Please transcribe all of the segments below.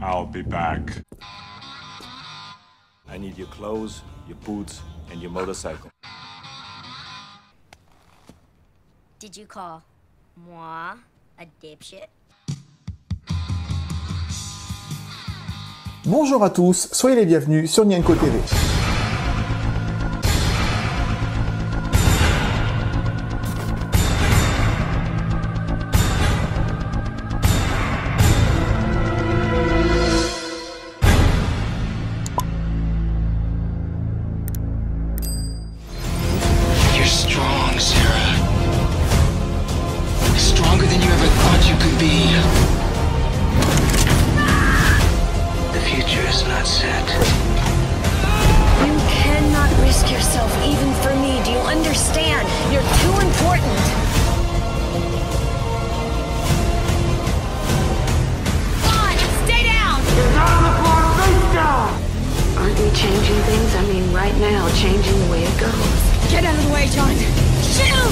I'll be back. I need your clothes, your boots, and your motorcycle. Did you call moi a dipshit? Bonjour à tous, soyez les bienvenus sur Nyanko TV. You're strong, Sarah. Stronger than you ever thought you could be. The future is not set. You cannot risk yourself even for me. Do you understand? You're too important. On, stay down! You're not on the floor, face down! Aren't we changing things? I mean, right now, changing the way it goes. Get out of the way, John. Shoot!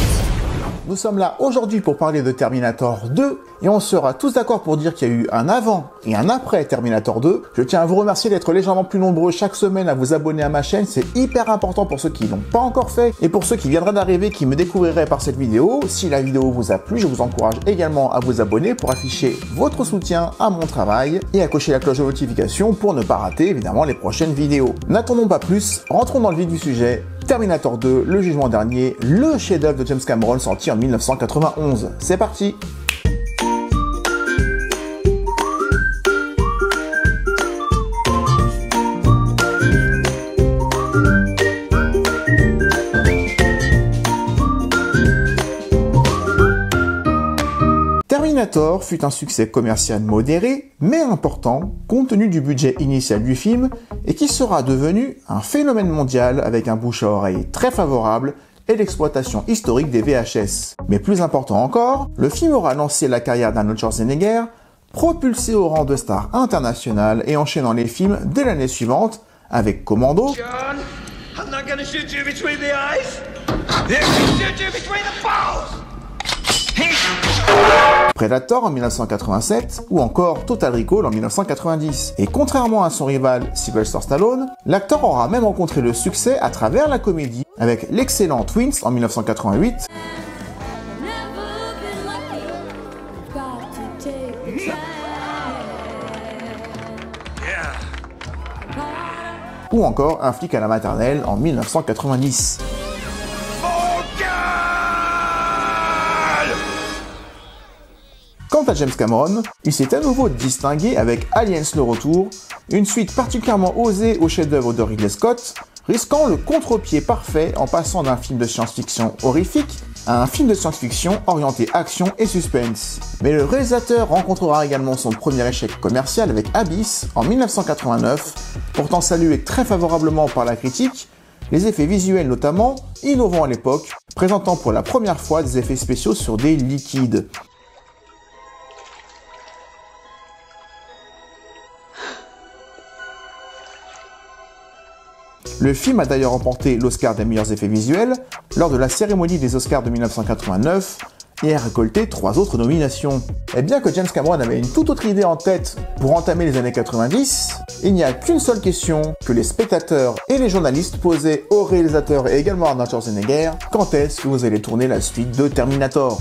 Nous sommes là aujourd'hui pour parler de Terminator 2 et on sera tous d'accord pour dire qu'il y a eu un avant et un après Terminator 2. Je tiens à vous remercier d'être légèrement plus nombreux chaque semaine à vous abonner à ma chaîne, c'est hyper important pour ceux qui l'ont pas encore fait et pour ceux qui viendraient d'arriver, qui me découvriraient par cette vidéo. Si la vidéo vous a plu, je vous encourage également à vous abonner pour afficher votre soutien à mon travail et à cocher la cloche de notification pour ne pas rater évidemment les prochaines vidéos. N'attendons pas plus, rentrons dans le vif du sujet. Terminator 2, le jugement dernier, le chef-d'œuvre de James Cameron sorti en 1991. C'est parti! Terminator fut un succès commercial modéré, mais important, compte tenu du budget initial du film, et qui sera devenu un phénomène mondial avec un bouche à oreille très favorable et l'exploitation historique des VHS. Mais plus important encore, le film aura lancé la carrière d'Arnold Schwarzenegger, propulsé au rang de star internationale et enchaînant les films dès l'année suivante avec Commando, John, I'm not gonna shoot you between the eyes. I'm gonna shoot you between the balls. Predator en 1987 ou encore Total Recall en 1990. Et contrairement à son rival Sylvester Stallone, l'acteur aura même rencontré le succès à travers la comédie avec l'excellent Twins en 1988 ou encore Un flic à la maternelle en 1990. Quant à James Cameron, il s'est à nouveau distingué avec Aliens le Retour, une suite particulièrement osée au chef-d'œuvre de Ridley Scott, risquant le contre-pied parfait en passant d'un film de science-fiction horrifique à un film de science-fiction orienté action et suspense. Mais le réalisateur rencontrera également son premier échec commercial avec Abyss en 1989, pourtant salué très favorablement par la critique, les effets visuels notamment, innovants à l'époque, présentant pour la première fois des effets spéciaux sur des liquides. Le film a d'ailleurs remporté l'Oscar des meilleurs effets visuels lors de la cérémonie des Oscars de 1989 et a récolté 3 autres nominations. Et bien que James Cameron avait une toute autre idée en tête pour entamer les années 90, il n'y a qu'une seule question que les spectateurs et les journalistes posaient au réalisateur et également à Arnold Schwarzenegger: quand est-ce que vous allez tourner la suite de Terminator ?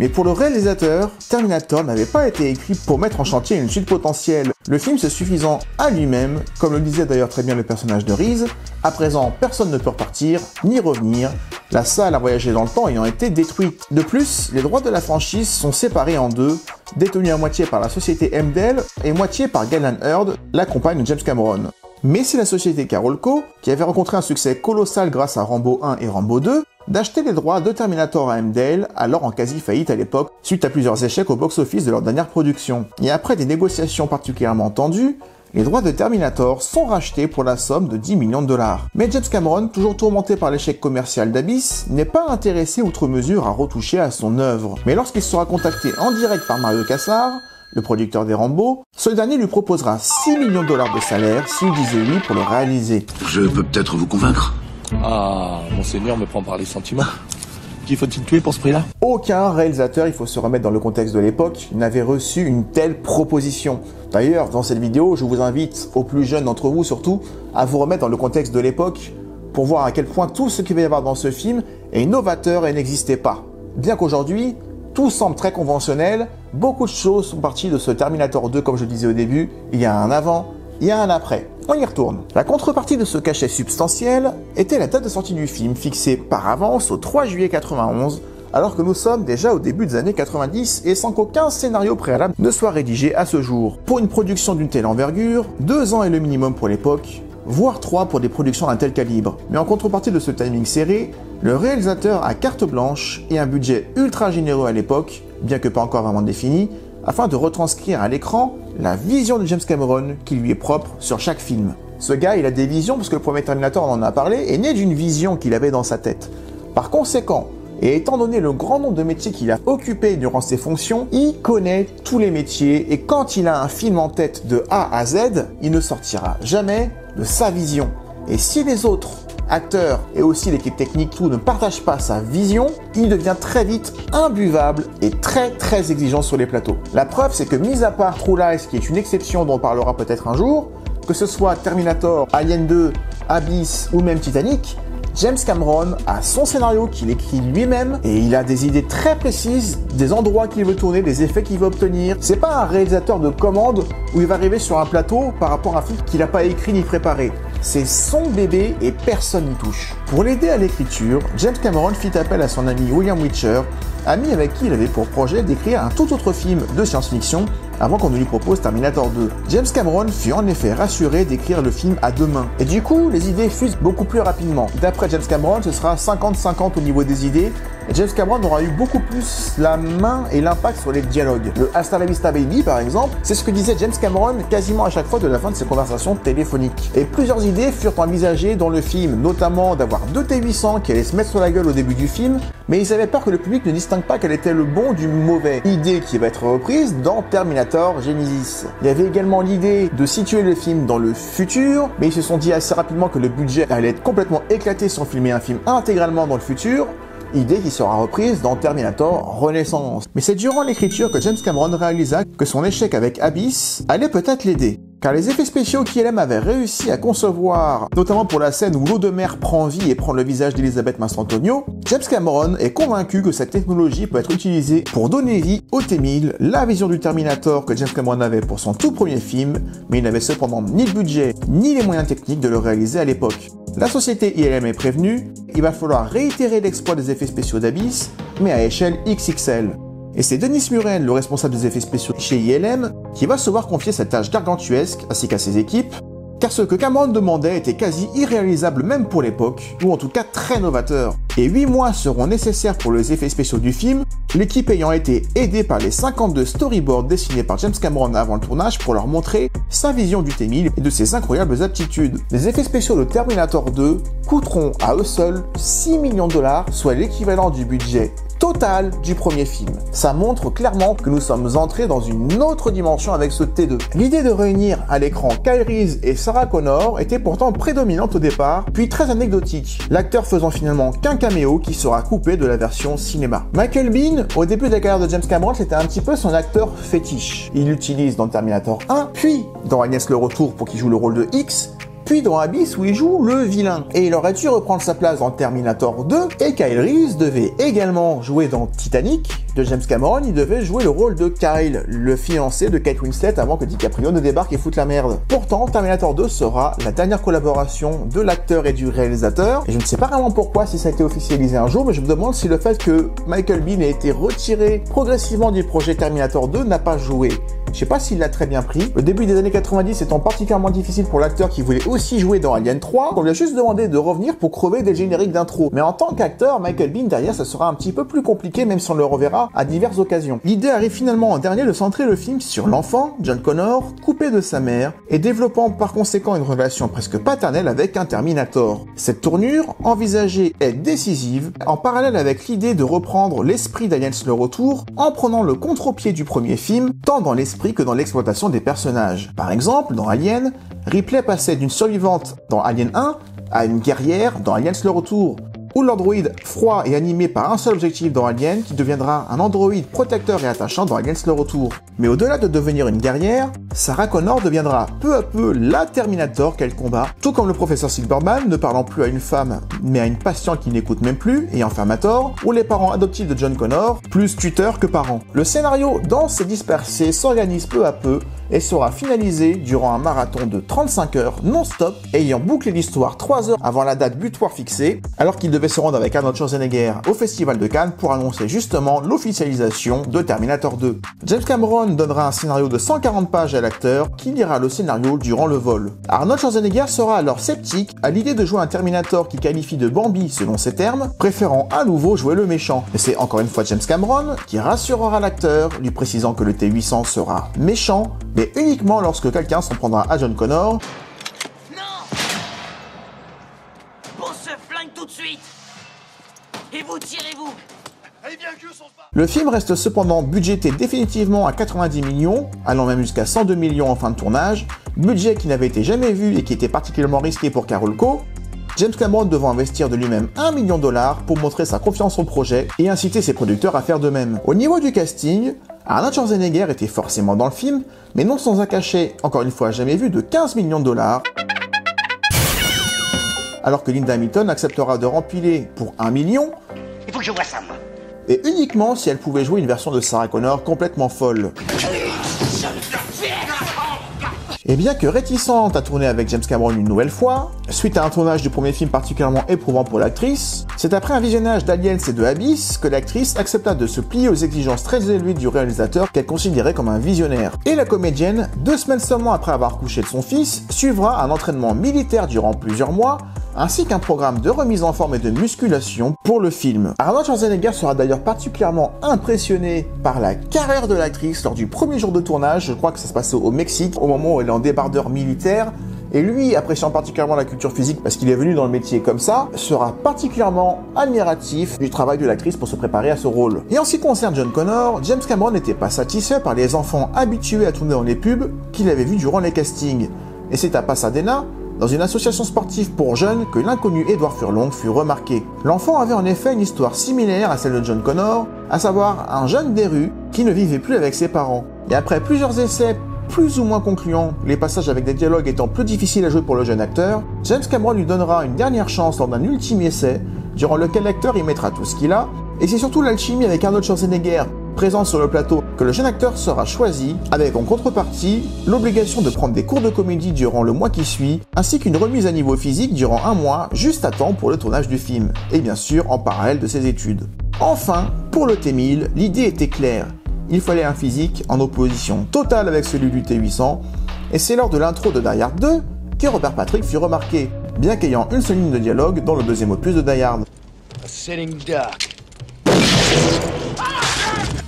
Mais pour le réalisateur, Terminator n'avait pas été écrit pour mettre en chantier une suite potentielle, le film se suffisant à lui-même, comme le disait d'ailleurs très bien le personnage de Reese. À présent, personne ne peut repartir, ni revenir, la salle a voyagé dans le temps ayant été détruite. De plus, les droits de la franchise sont séparés en deux, détenus à moitié par la société Hemdale et moitié par Galen Hurd, la compagne de James Cameron. Mais c'est la société Carolco, qui avait rencontré un succès colossal grâce à Rambo 1 et Rambo 2, d'acheter les droits de Terminator à Hemdale, alors en quasi-faillite à l'époque, suite à plusieurs échecs au box-office de leur dernière production. Et après des négociations particulièrement tendues, les droits de Terminator sont rachetés pour la somme de 10 millions de dollars. Mais James Cameron, toujours tourmenté par l'échec commercial d'Abyss, n'est pas intéressé outre mesure à retoucher à son œuvre. Mais lorsqu'il sera contacté en direct par Mario Kassar, le producteur des Rambo, ce dernier lui proposera 6 millions de dollars de salaire s'il disait oui pour le réaliser. Je peux peut-être vous convaincre. Ah, monseigneur me prend par les sentiments. Qui faut-il tuer pour ce prix-là? Aucun réalisateur, il faut se remettre dans le contexte de l'époque, n'avait reçu une telle proposition. D'ailleurs, dans cette vidéo, je vous invite, aux plus jeunes d'entre vous surtout, à vous remettre dans le contexte de l'époque pour voir à quel point tout ce qu'il va y avoir dans ce film est novateur et n'existait pas. Bien qu'aujourd'hui, tout semble très conventionnel, beaucoup de choses sont parties de ce Terminator 2, comme je disais au début, il y a un avant, il y a un après. On y retourne. La contrepartie de ce cachet substantiel était la date de sortie du film, fixée par avance au 3 juillet 91, alors que nous sommes déjà au début des années 90 et sans qu'aucun scénario préalable ne soit rédigé à ce jour. Pour une production d'une telle envergure, 2 ans est le minimum pour l'époque, voire 3 pour des productions d'un tel calibre. Mais en contrepartie de ce timing serré, le réalisateur a carte blanche et un budget ultra généreux à l'époque, bien que pas encore vraiment défini, afin de retranscrire à l'écran la vision de James Cameron qui lui est propre sur chaque film. Ce gars, il a des visions, parce que le premier Terminator, on en a parlé, est né d'une vision qu'il avait dans sa tête. Par conséquent, et étant donné le grand nombre de métiers qu'il a occupés durant ses fonctions, il connaît tous les métiers et quand il a un film en tête de A à Z, il ne sortira jamais de sa vision. Et si les autres acteurs et aussi l'équipe technique tout ne partagent pas sa vision, il devient très vite imbuvable et très exigeant sur les plateaux. La preuve, c'est que mis à part True Lies, qui est une exception dont on parlera peut-être un jour, que ce soit Terminator, Alien 2, Abyss ou même Titanic, James Cameron a son scénario qu'il écrit lui-même et il a des idées très précises, des endroits qu'il veut tourner, des effets qu'il veut obtenir. C'est pas un réalisateur de commande où il va arriver sur un plateau par rapport à un film qu'il n'a pas écrit ni préparé. C'est son bébé et personne n'y touche. Pour l'aider à l'écriture, James Cameron fit appel à son ami William Witcher, ami avec qui il avait pour projet d'écrire un tout autre film de science-fiction avant qu'on ne lui propose Terminator 2. James Cameron fut en effet rassuré d'écrire le film à 2 mains. Et du coup, les idées fusent beaucoup plus rapidement. D'après James Cameron, ce sera 50-50 au niveau des idées, et James Cameron aura eu beaucoup plus la main et l'impact sur les dialogues. Le Hasta la Vista Baby, par exemple, c'est ce que disait James Cameron quasiment à chaque fois de la fin de ses conversations téléphoniques. Et plusieurs idées furent envisagées dans le film, notamment d'avoir 2 T-800 qui allaient se mettre sur la gueule au début du film, mais ils avaient peur que le public ne distingue pas quel était le bon du mauvais. Idée qui va être reprise dans Terminator Genesis. Il y avait également l'idée de situer le film dans le futur, mais ils se sont dit assez rapidement que le budget allait être complètement éclaté si on filmait un film intégralement dans le futur, idée qui sera reprise dans Terminator Renaissance. Mais c'est durant l'écriture que James Cameron réalisa que son échec avec Abyss allait peut-être l'aider. Car les effets spéciaux qu'ILM avait réussi à concevoir, notamment pour la scène où l'eau de mer prend vie et prend le visage d'Elizabeth Mastrantonio, James Cameron est convaincu que cette technologie peut être utilisée pour donner vie au T-1000, la vision du Terminator que James Cameron avait pour son tout premier film, mais il n'avait cependant ni le budget, ni les moyens techniques de le réaliser à l'époque. La société ILM est prévenue, il va falloir réitérer l'exploit des effets spéciaux d'Abyss, mais à échelle XXL. Et c'est Denis Muren, le responsable des effets spéciaux chez ILM, qui va se voir confier cette tâche gargantuesque, ainsi qu'à ses équipes, car ce que Cameron demandait était quasi irréalisable même pour l'époque, ou en tout cas très novateur. Et 8 mois seront nécessaires pour les effets spéciaux du film, l'équipe ayant été aidée par les 52 storyboards dessinés par James Cameron avant le tournage pour leur montrer sa vision du T-1000 et de ses incroyables aptitudes. Les effets spéciaux de Terminator 2 coûteront à eux seuls 6 millions de $, soit l'équivalent du budget total du premier film. Ça montre clairement que nous sommes entrés dans une autre dimension avec ce T2. L'idée de réunir à l'écran Kyle Reese et Sarah Connor était pourtant prédominante au départ, puis très anecdotique, l'acteur faisant finalement qu'un caméo qui sera coupé de la version cinéma. Michael Biehn, au début de la carrière de James Cameron, c'était un petit peu son acteur fétiche. Il l'utilise dans Terminator 1, puis dans Agnès le Retour pour qu'il joue le rôle de X, puis dans Abyss où il joue le vilain. Et il aurait dû reprendre sa place dans Terminator 2, et Kyle Reese devait également jouer dans Titanic de James Cameron, il devait jouer le rôle de Kyle, le fiancé de Kate Winslet avant que DiCaprio ne débarque et foute la merde. Pourtant, Terminator 2 sera la dernière collaboration de l'acteur et du réalisateur, et je ne sais pas vraiment pourquoi si ça a été officialisé un jour, mais je me demande si le fait que Michael Biehn ait été retiré progressivement du projet Terminator 2 n'a pas joué. Je sais pas s'il l'a très bien pris. Le début des années 90 étant particulièrement difficile pour l'acteur qui voulait aussi jouer dans Alien 3, on lui a juste demandé de revenir pour crever des génériques d'intro. Mais en tant qu'acteur, Michael Biehn derrière, ça sera un petit peu plus compliqué même si on le reverra à diverses occasions. L'idée arrive finalement en dernier de centrer le film sur l'enfant, John Connor, coupé de sa mère, et développant par conséquent une relation presque paternelle avec un Terminator. Cette tournure, envisagée, est décisive, en parallèle avec l'idée de reprendre l'esprit d'Aliens le Retour, en prenant le contre-pied du premier film, tant dans l'esprit que dans l'exploitation des personnages. Par exemple, dans Alien, Ripley passait d'une survivante dans Alien 1 à une guerrière dans Aliens le Retour. ou l'androïde froid et animé par un seul objectif dans Alien qui deviendra un androïde protecteur et attachant dans Aliens le Retour. Mais au-delà de devenir une guerrière, Sarah Connor deviendra peu à peu la Terminator qu'elle combat, tout comme le professeur Silverman ne parlant plus à une femme mais à une patiente qui n'écoute même plus, ayant Fermator, ou les parents adoptifs de John Connor, plus tuteurs que parents. Le scénario dense et dispersé s'organise peu à peu et sera finalisé durant un marathon de 35 heures non-stop, ayant bouclé l'histoire 3 heures avant la date butoir fixée, alors qu'il devait se rendre avec Arnold Schwarzenegger au Festival de Cannes pour annoncer justement l'officialisation de Terminator 2. James Cameron donnera un scénario de 140 pages à l'acteur qui lira le scénario durant le vol. Arnold Schwarzenegger sera alors sceptique à l'idée de jouer un Terminator qu'il qualifie de Bambi selon ses termes, préférant à nouveau jouer le méchant. Mais c'est encore une fois James Cameron qui rassurera l'acteur, lui précisant que le T-800 sera méchant, mais uniquement lorsque quelqu'un s'en prendra à John Connor. Non! Pose ce flingue tout de suite! Et vous, tirez-vous! Allez, bien que on se bat! Le film reste cependant budgété définitivement à 90 millions, allant même jusqu'à 102 millions en fin de tournage, budget qui n'avait été jamais vu et qui était particulièrement risqué pour Carolco, James Cameron devant investir de lui-même $1 million pour montrer sa confiance au projet et inciter ses producteurs à faire de même. Au niveau du casting, Arnold Schwarzenegger était forcément dans le film, mais non sans un cachet, encore une fois jamais vu, de $15 millions, alors que Linda Hamilton acceptera de rempiler pour $1 million, Il faut que je vois ça, moi. et uniquement si elle pouvait jouer une version de Sarah Connor complètement folle. Et bien que réticente à tourner avec James Cameron une nouvelle fois, suite à un tournage du premier film particulièrement éprouvant pour l'actrice, c'est après un visionnage d'Aliens et de Abyss que l'actrice accepta de se plier aux exigences très élevées du réalisateur qu'elle considérait comme un visionnaire. Et la comédienne, 2 semaines seulement après avoir couché de son fils, suivra un entraînement militaire durant plusieurs mois, ainsi qu'un programme de remise en forme et de musculation pour le film. Arnold Schwarzenegger sera d'ailleurs particulièrement impressionné par la carrière de l'actrice lors du premier jour de tournage, je crois que ça se passait au Mexique, au moment où elle est en débardeur militaire, et lui, appréciant particulièrement la culture physique parce qu'il est venu dans le métier comme ça, sera particulièrement admiratif du travail de l'actrice pour se préparer à ce rôle. Et en ce qui concerne John Connor, James Cameron n'était pas satisfait par les enfants habitués à tourner dans les pubs qu'il avait vus durant les castings. Et c'est à Pasadena, dans une association sportive pour jeunes, que l'inconnu Edward Furlong fut remarqué. L'enfant avait en effet une histoire similaire à celle de John Connor, à savoir un jeune des rues qui ne vivait plus avec ses parents. Et après plusieurs essais plus ou moins concluants, les passages avec des dialogues étant plus difficiles à jouer pour le jeune acteur, James Cameron lui donnera une dernière chance lors d'un ultime essai, durant lequel l'acteur y mettra tout ce qu'il a, et c'est surtout l'alchimie avec Arnold Schwarzenegger, présent sur le plateau, que le jeune acteur sera choisi, avec en contrepartie l'obligation de prendre des cours de comédie durant le mois qui suit, ainsi qu'une remise à niveau physique durant 1 mois, juste à temps pour le tournage du film, et bien sûr en parallèle de ses études. Enfin, pour le T-1000, l'idée était claire. Il fallait un physique en opposition totale avec celui du T-800, et c'est lors de l'intro de Die Hard 2 que Robert Patrick fut remarqué, bien qu'ayant une seule ligne de dialogue dans le deuxième opus de Die Hard. A sitting duck.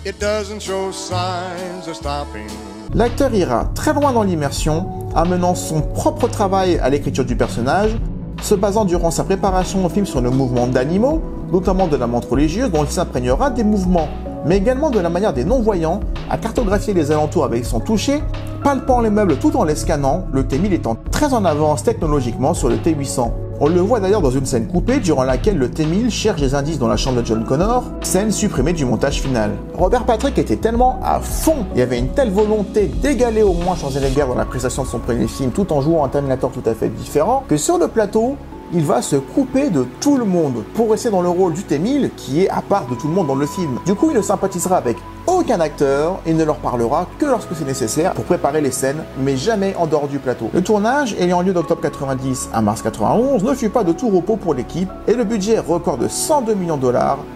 It doesn't show signs of stopping. L'acteur ira très loin dans l'immersion, amenant son propre travail à l'écriture du personnage, se basant durant sa préparation au film sur le mouvement d'animaux, notamment de la menthe religieuse dont il s'imprégnera des mouvements, mais également de la manière des non-voyants à cartographier les alentours avec son toucher, palpant les meubles tout en les scannant, le T-1000 étant très en avance technologiquement sur le T-800. On le voit d'ailleurs dans une scène coupée durant laquelle le T-1000 cherche des indices dans la chambre de John Connor, scène supprimée du montage final. Robert Patrick était tellement à fond, il y avait une telle volonté d'égaler au moins Schwarzenegger dans la prestation de son premier film tout en jouant un Terminator tout à fait différent, que sur le plateau, il va se couper de tout le monde pour rester dans le rôle du T-1000 qui est à part de tout le monde dans le film. Du coup, il ne sympathisera avec aucun acteur et ne leur parlera que lorsque c'est nécessaire pour préparer les scènes, mais jamais en dehors du plateau. Le tournage, ayant lieu d'octobre 90 à mars 91, ne fut pas de tout repos pour l'équipe et le budget record de $102 millions,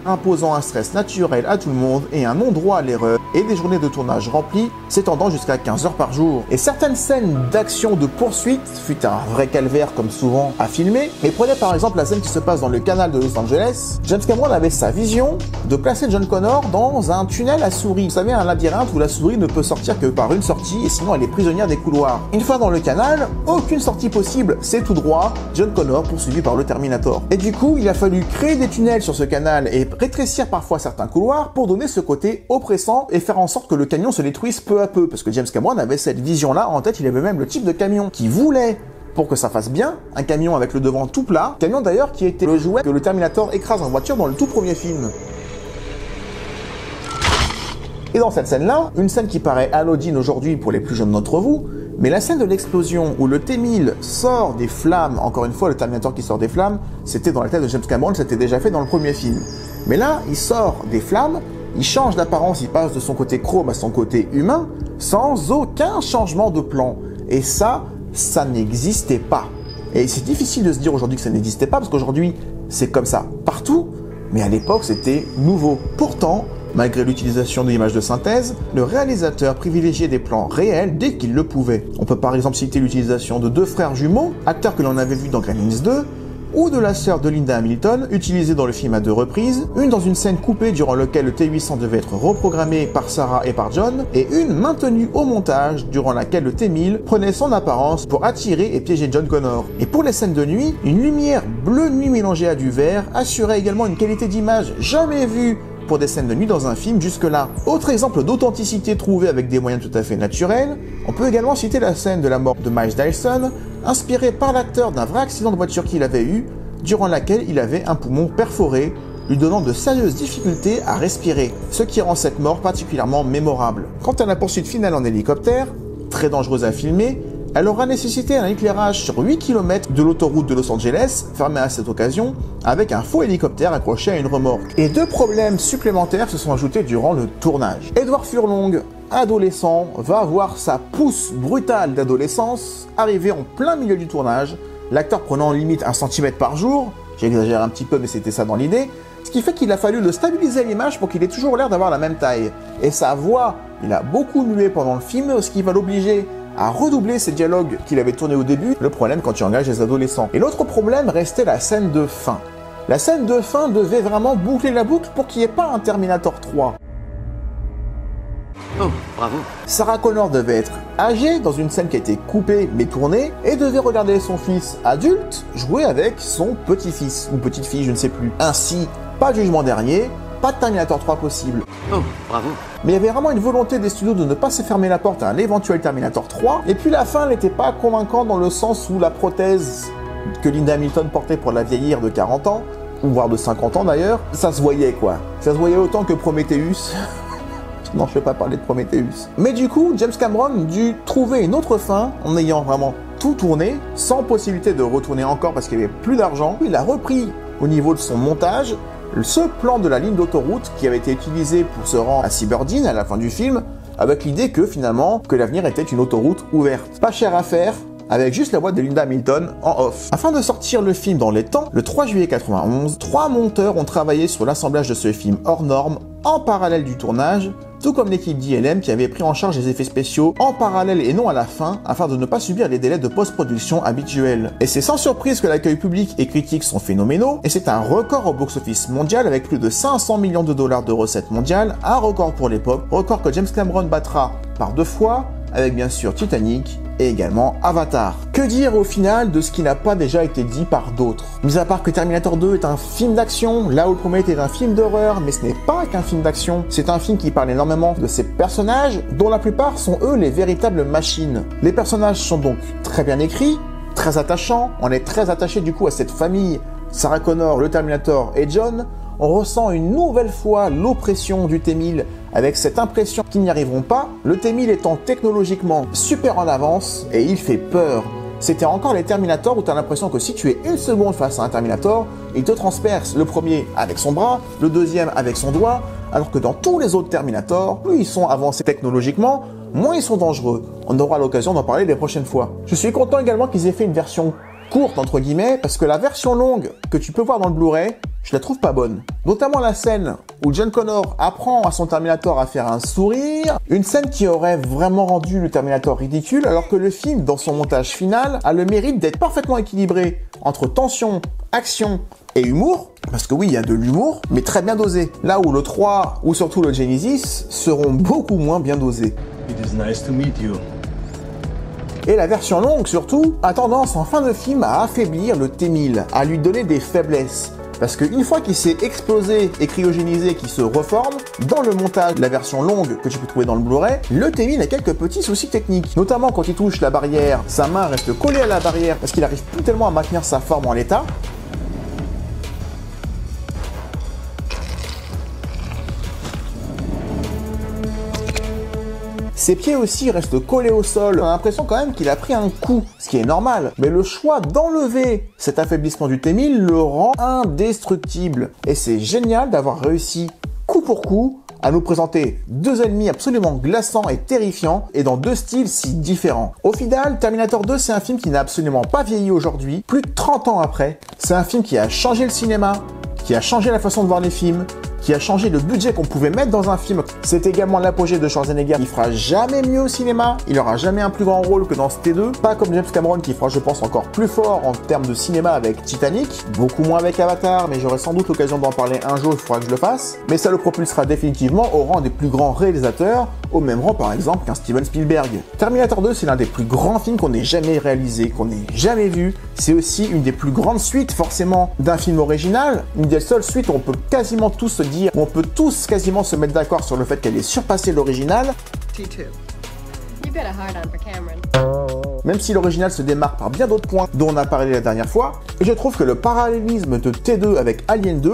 imposant un stress naturel à tout le monde et un non-droit à l'erreur et des journées de tournage remplies, s'étendant jusqu'à 15 heures par jour. Et certaines scènes d'action de poursuite fut un vrai calvaire comme souvent à filmer, mais prenez par exemple la scène qui se passe dans le canal de Los Angeles. James Cameron avait sa vision de placer John Connor dans un tunnel à souris. Vous savez, un labyrinthe où la souris ne peut sortir que par une sortie et sinon elle est prisonnière des couloirs. Une fois dans le canal, aucune sortie possible, c'est tout droit, John Connor poursuivi par le Terminator. Et du coup, il a fallu créer des tunnels sur ce canal et rétrécir parfois certains couloirs pour donner ce côté oppressant et faire en sorte que le camion se détruise peu à peu, parce que James Cameron avait cette vision-là en tête, il avait même le type de camion qui voulait pour que ça fasse bien, un camion avec le devant tout plat, camion d'ailleurs qui était le jouet que le Terminator écrase en voiture dans le tout premier film. Et dans cette scène-là, une scène qui paraît anodine aujourd'hui pour les plus jeunes d'entre vous, mais la scène de l'explosion où le T-1000 sort des flammes, encore une fois le Terminator qui sort des flammes, c'était dans la tête de James Cameron, c'était déjà fait dans le premier film. Mais là, il sort des flammes, il change d'apparence, il passe de son côté chrome à son côté humain, sans aucun changement de plan. Et ça n'existait pas. Et c'est difficile de se dire aujourd'hui que ça n'existait pas, parce qu'aujourd'hui, c'est comme ça partout, mais à l'époque, c'était nouveau. Pourtant, malgré l'utilisation de l'image de synthèse, le réalisateur privilégiait des plans réels dès qu'il le pouvait. On peut par exemple citer l'utilisation de deux frères jumeaux, acteurs que l'on avait vus dans Gremlins 2, ou de la sœur de Linda Hamilton, utilisée dans le film à 2 reprises, une dans une scène coupée durant laquelle le T-800 devait être reprogrammé par Sarah et par John, et une maintenue au montage durant laquelle le T-1000 prenait son apparence pour attirer et piéger John Connor. Et pour les scènes de nuit, une lumière bleu nuit mélangée à du vert assurait également une qualité d'image jamais vue pour des scènes de nuit dans un film jusque-là. Autre exemple d'authenticité trouvée avec des moyens tout à fait naturels, on peut également citer la scène de la mort de Miles Dyson, inspirée par l'acteur d'un vrai accident de voiture qu'il avait eu, durant laquelle il avait un poumon perforé, lui donnant de sérieuses difficultés à respirer, ce qui rend cette mort particulièrement mémorable. Quant à la poursuite finale en hélicoptère, très dangereuse à filmer, elle aura nécessité un éclairage sur 8 km de l'autoroute de Los Angeles, fermée à cette occasion, avec un faux hélicoptère accroché à une remorque. Et 2 problèmes supplémentaires se sont ajoutés durant le tournage. Edward Furlong, adolescent, va voir sa pousse brutale d'adolescence arriver en plein milieu du tournage, l'acteur prenant limite 1 cm par jour, j'exagère un petit peu mais c'était ça dans l'idée, ce qui fait qu'il a fallu le stabiliser à l'image pour qu'il ait toujours l'air d'avoir la même taille. Et sa voix, il a beaucoup mué pendant le film, ce qui va l'obliger à redoubler ses dialogues qu'il avait tournés au début, le problème quand tu engages les adolescents. Et l'autre problème restait la scène de fin. La scène de fin devait vraiment boucler la boucle pour qu'il n'y ait pas un Terminator 3. Oh, bravo. Sarah Connor devait être âgée dans une scène qui a été coupée mais tournée et devait regarder son fils adulte jouer avec son petit-fils ou petite-fille, je ne sais plus. Ainsi, pas de jugement dernier, pas de Terminator 3 possible. Oh, bravo. Mais il y avait vraiment une volonté des studios de ne pas se fermer la porte à un éventuel Terminator 3, et puis la fin n'était pas convaincante dans le sens où la prothèse que Linda Hamilton portait pour la vieillir de 40 ans, ou voire de 50 ans d'ailleurs, ça se voyait quoi. Ça se voyait autant que Prometheus. Non, je ne vais pas parler de Prometheus. Mais du coup, James Cameron dut trouver une autre fin en ayant vraiment tout tourné, sans possibilité de retourner encore parce qu'il n'y avait plus d'argent. Il a repris au niveau de son montage ce plan de la ligne d'autoroute qui avait été utilisé pour se rendre à Cyberdyne à la fin du film, avec l'idée que finalement, que l'avenir était une autoroute ouverte. Pas cher à faire, avec juste la voix de Linda Hamilton en off. Afin de sortir le film dans les temps, le 3 juillet 91, 3 monteurs ont travaillé sur l'assemblage de ce film hors norme, en parallèle du tournage, tout comme l'équipe d'ILM qui avait pris en charge les effets spéciaux en parallèle et non à la fin, afin de ne pas subir les délais de post-production habituels. Et c'est sans surprise que l'accueil public et critique sont phénoménaux, et c'est un record au box-office mondial avec plus de 500 millions de dollars de recettes mondiales, un record pour l'époque, record que James Cameron battra par 2 fois, avec bien sûr Titanic et également Avatar. Que dire au final de ce qui n'a pas déjà été dit par d'autres? Mis à part que Terminator 2 est un film d'action, là où le premier était un film d'horreur, mais ce n'est pas qu'un film d'action, c'est un film qui parle énormément de ses personnages, dont la plupart sont eux les véritables machines. Les personnages sont donc très bien écrits, très attachants, on est très attaché du coup à cette famille, Sarah Connor, le Terminator et John. On ressent une nouvelle fois l'oppression du T-1000 avec cette impression qu'ils n'y arriveront pas, le T-1000 étant technologiquement super en avance et il fait peur. C'était encore les Terminators où tu as l'impression que si tu es une seconde face à un Terminator, il te transperce, le premier avec son bras, le deuxième avec son doigt, alors que dans tous les autres Terminators, plus ils sont avancés technologiquement, moins ils sont dangereux. On aura l'occasion d'en parler les prochaines fois. Je suis content également qu'ils aient fait une version courte entre guillemets, parce que la version longue que tu peux voir dans le Blu-ray, je la trouve pas bonne. Notamment la scène où John Connor apprend à son Terminator à faire un sourire, une scène qui aurait vraiment rendu le Terminator ridicule, alors que le film, dans son montage final, a le mérite d'être parfaitement équilibré entre tension, action et humour, parce que oui, il y a de l'humour, mais très bien dosé. Là où le 3, ou surtout le Genesis, seront beaucoup moins bien dosés. It is nice to meet you. Et la version longue, surtout, a tendance en fin de film à affaiblir le T-1000, à lui donner des faiblesses. Parce qu'une fois qu'il s'est explosé et cryogénisé, qu'il se reforme, dans le montage de la version longue que tu peux trouver dans le Blu-ray, le T-1000 a quelques petits soucis techniques. Notamment quand il touche la barrière, sa main reste collée à la barrière parce qu'il n'arrive plus tellement à maintenir sa forme en l'état. Ses pieds aussi restent collés au sol. On a l'impression quand même qu'il a pris un coup, ce qui est normal. Mais le choix d'enlever cet affaiblissement du T-1000 le rend indestructible. Et c'est génial d'avoir réussi, coup pour coup, à nous présenter deux ennemis absolument glaçants et terrifiants, et dans deux styles si différents. Au final, Terminator 2, c'est un film qui n'a absolument pas vieilli aujourd'hui, plus de 30 ans après. C'est un film qui a changé le cinéma, qui a changé la façon de voir les films, qui a changé le budget qu'on pouvait mettre dans un film. C'est également l'apogée de Schwarzenegger qui fera jamais mieux au cinéma. Il aura jamais un plus grand rôle que dans ce T2. Pas comme James Cameron qui fera, je pense, encore plus fort en termes de cinéma avec Titanic. Beaucoup moins avec Avatar, mais j'aurai sans doute l'occasion d'en parler un jour, il faudra que je le fasse. Mais ça le propulsera définitivement au rang des plus grands réalisateurs, au même rang par exemple qu'un Steven Spielberg. Terminator 2, c'est l'un des plus grands films qu'on ait jamais réalisé, qu'on ait jamais vu. C'est aussi une des plus grandes suites forcément d'un film original, une des seules suites où on peut quasiment tous se dire, on peut tous quasiment se mettre d'accord sur le fait qu'elle ait surpassé l'original. T2. You've got a hard on for Cameron. Même si l'original se démarque par bien d'autres points dont on a parlé la dernière fois, et je trouve que le parallélisme de T2 avec Alien 2,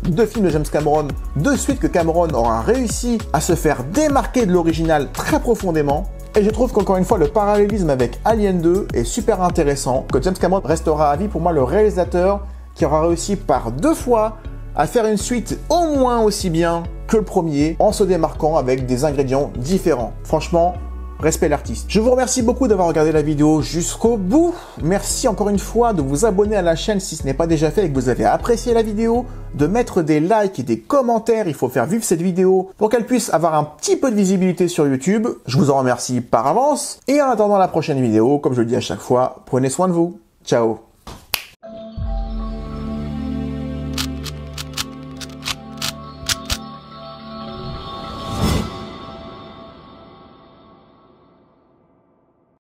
deux films de James Cameron, deux suites que Cameron aura réussi à se faire démarquer de l'original très profondément, et je trouve qu'encore une fois le parallélisme avec Alien 2 est super intéressant, que James Cameron restera à vie pour moi le réalisateur qui aura réussi par deux fois à faire une suite au moins aussi bien que le premier, en se démarquant avec des ingrédients différents. Franchement, respect l'artiste. Je vous remercie beaucoup d'avoir regardé la vidéo jusqu'au bout. Merci encore une fois de vous abonner à la chaîne si ce n'est pas déjà fait et que vous avez apprécié la vidéo, de mettre des likes et des commentaires. Il faut faire vivre cette vidéo pour qu'elle puisse avoir un petit peu de visibilité sur YouTube. Je vous en remercie par avance. Et en attendant la prochaine vidéo, comme je le dis à chaque fois, prenez soin de vous. Ciao.